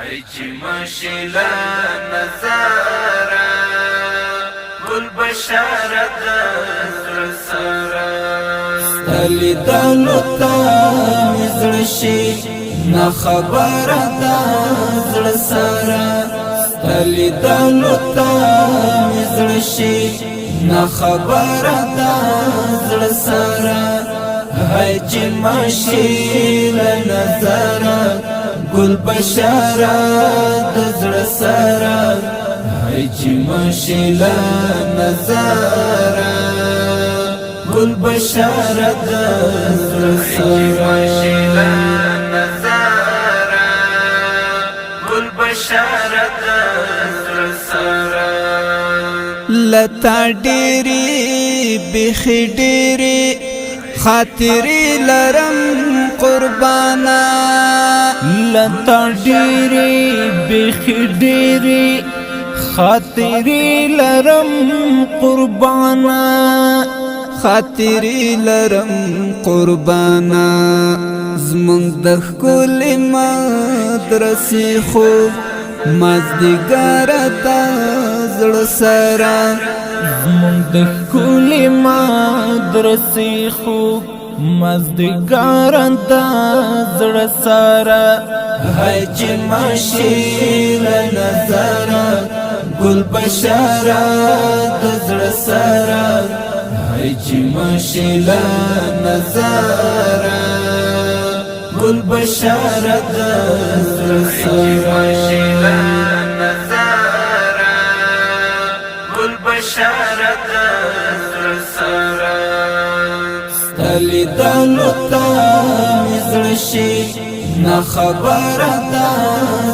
هيجي مشيلا نظارا گل بشارت زړه سره ستلی دلو تا مزړشي نا خبره دا زړه سره ستلی دلو تا مزړشي نا خبره دا زړه سره هيجي مشيلا نظارا گل بشارت زړه سره هيجي مشيلا نظارا گل بشارت زړه سره مشيلا نظارا گل بشارت زړه سره لتا ډيري بخي ډيري خاطري لرم قربانا لتا ډيري بخي ډيري خاطري لرم قربانا خاطري لرم قربانا زمونږ د ښکلې مدرسې خوب مازدیګر ته زړه سره زمونږ د ښکلې مدرسې خوب مازدیګر ته زړه سره هيجي مشيلا نظارا گل بشارت زړه سره هيجي مشيلا نظارا گل بشارت زړه سره مشيلا نظارا گل بشارت زړه سره ستلی دلو تا مزړشي نا خبره دا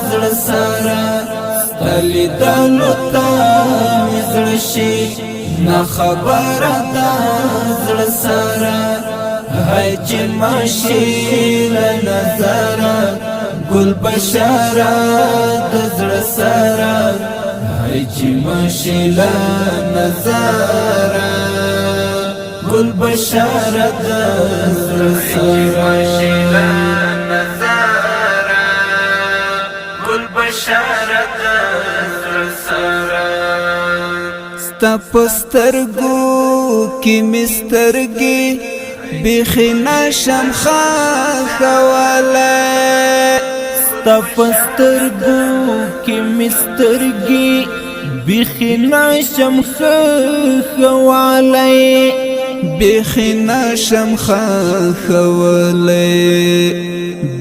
زړه سره ستلی دلو تا مزړشي نا خبره دا زړه سره هيجي مشيلا نظارا گل بشارت زړه سره هيجي مشيلا نظارا گل بشارت زړه سره مشيلا نظارا گل بشارت زړه سره ستا پسترګو کې مسترګي بخي نشم خاخواله ستا پسترګو کې مسترګي بخي نشم خاخواله بخي نشم خاخواله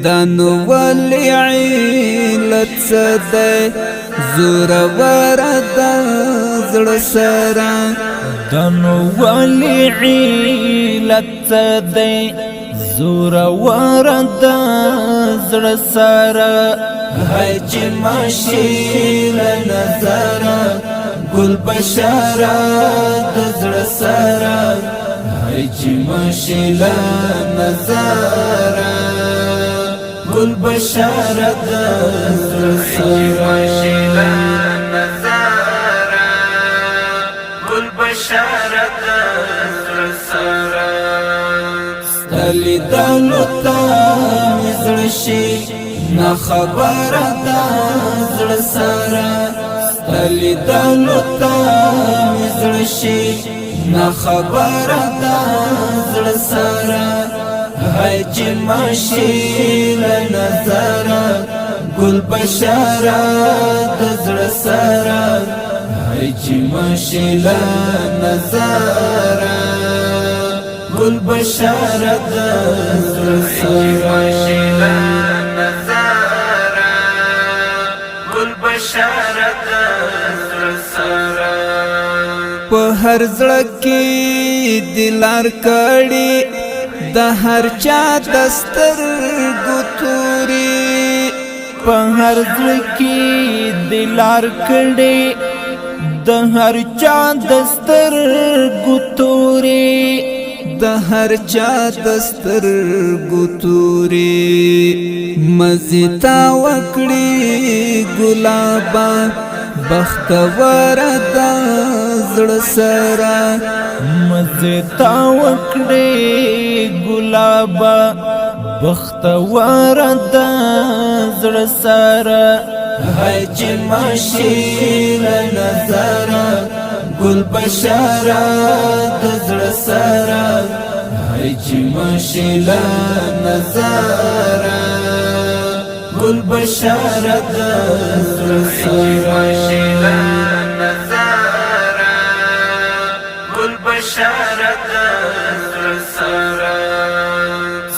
دانو ولی علت سده زور ورد زړه سره دانو ولی علت سده زور ورد زړه سره هيجي مشيلا نظارا گل بشارت زړه سره هيجي مشيلا نظارا گل بشارت زړه سره مشيلا نظارا گل بشارت زړه سره ستلی دلو تا مزړشي نا خبره دا زړه سره ستلی دلو تا مزړشي نا خبره دا زړه سره هيجي مشيلا نظارا گل بشارت زړه سره هيجي مشيلا نظارا گل بشارت زړه سره مشيلا نظارا گل بشارت زړه سره په هر زړه کې دلار کړي د هر چا دسترګو توري په هر ځل کې دلار کړي د هر چا دسترګو توري د هر چا دسترګو توري مزتا وکړي ګلابا بختور د زړه سره مزتا وکړي ګلابا بختور د زړه سره هاي چې ماشي له نظره ګل بشارت د زړه سره هاي چې ماشي له نظره ګل بشارت د زړه سره ګل بشارت د زړه سره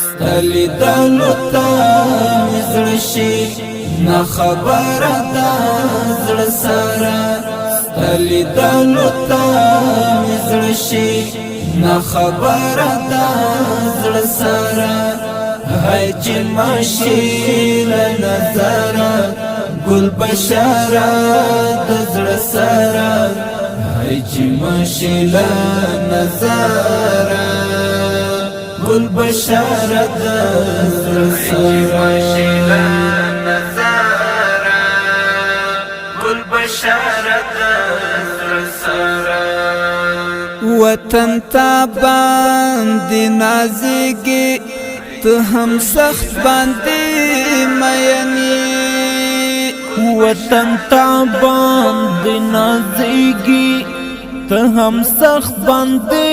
ستلی دلو ته مې زړه شي نا خبره د زړه سره ستلی دلو ته مې زړه شي نا خبره د زړه سره هاي چې ماشي له نظره ګل بشارت د زړه سره هاي چې ماشي له نظره ګل بشارت د زړه سره ګل بشارت د زړه سره وطن تا باندې نازېږي ته هم سخت باندې مینې وطن تا باندې نازېږي ته هم سخت باندې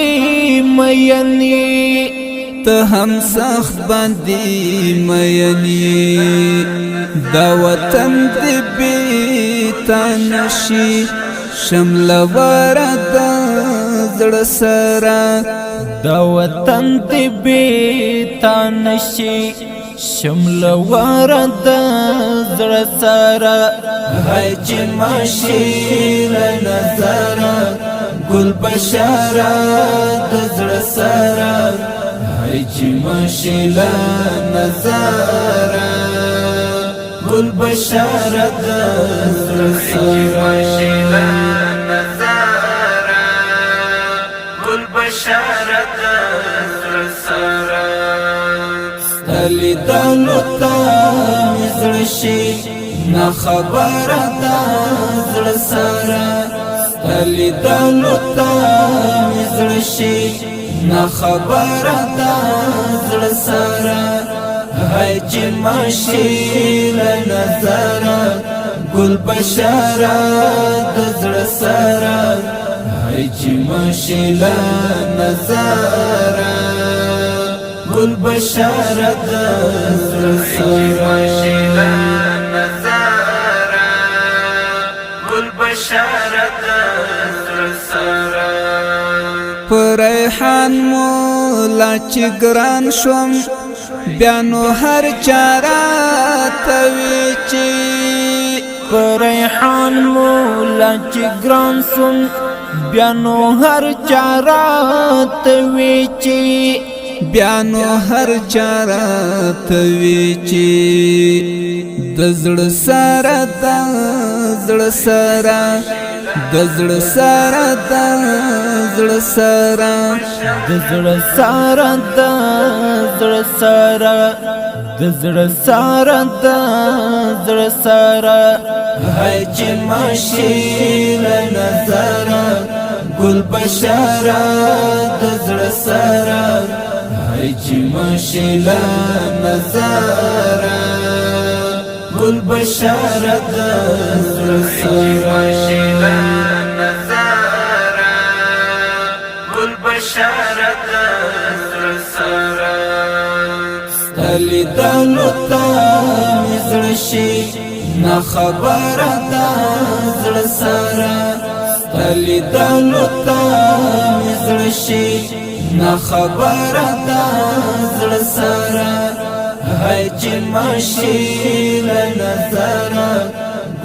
مینې ته هم سخت باندې مینې دا وطن دې بې تا نشي شملوره د زړه سره دا وطن دې بې تا نشي شملوره د زړه سره هاي چې ماشي له نظره ګل بشارت د زړه سره هاي چې ماشي له نظره ګل بشارت د زړه سره ګل بشارت د زړه سره ستلی دلو ته مې زړه شي نا خبره د زړه سره ستلی دلو ته مې زړه شي نا خبره د زړه سره هاي چې ماشي له نظره ګل بشارت د زړه سره هاي چې ماشي له نظره ګل بشارت د زړه سره ګل بشارت د زړه سره پریحان مولا چې ګران شوم بیا نو هر چاره توي چې پریحان مولا چې ګران شوم بیا نو هر چاره توي چې بیا نو هر چاره توي چې د زړه سره د زړه سره د زړه سره د زړه سره د زړه سره د زړه سره د زړه سره د زړه سره هاي چې ماشي له نظره ګل بشارت د زړه سره هاي چې ماشي له نظره ګل بشارت د زړه سره ګل بشارت د زړه سره ستلی دلو ته مې زړه شي نا خبره د زړه سره ستلی دلو ته مې زړه شي نا خبره د زړه سره هاي چې ماشي له نظره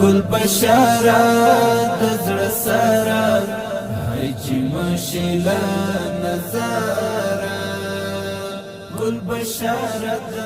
ګل بشارت د زړه سره هاي چې ماشي له نظره ګل بشارت د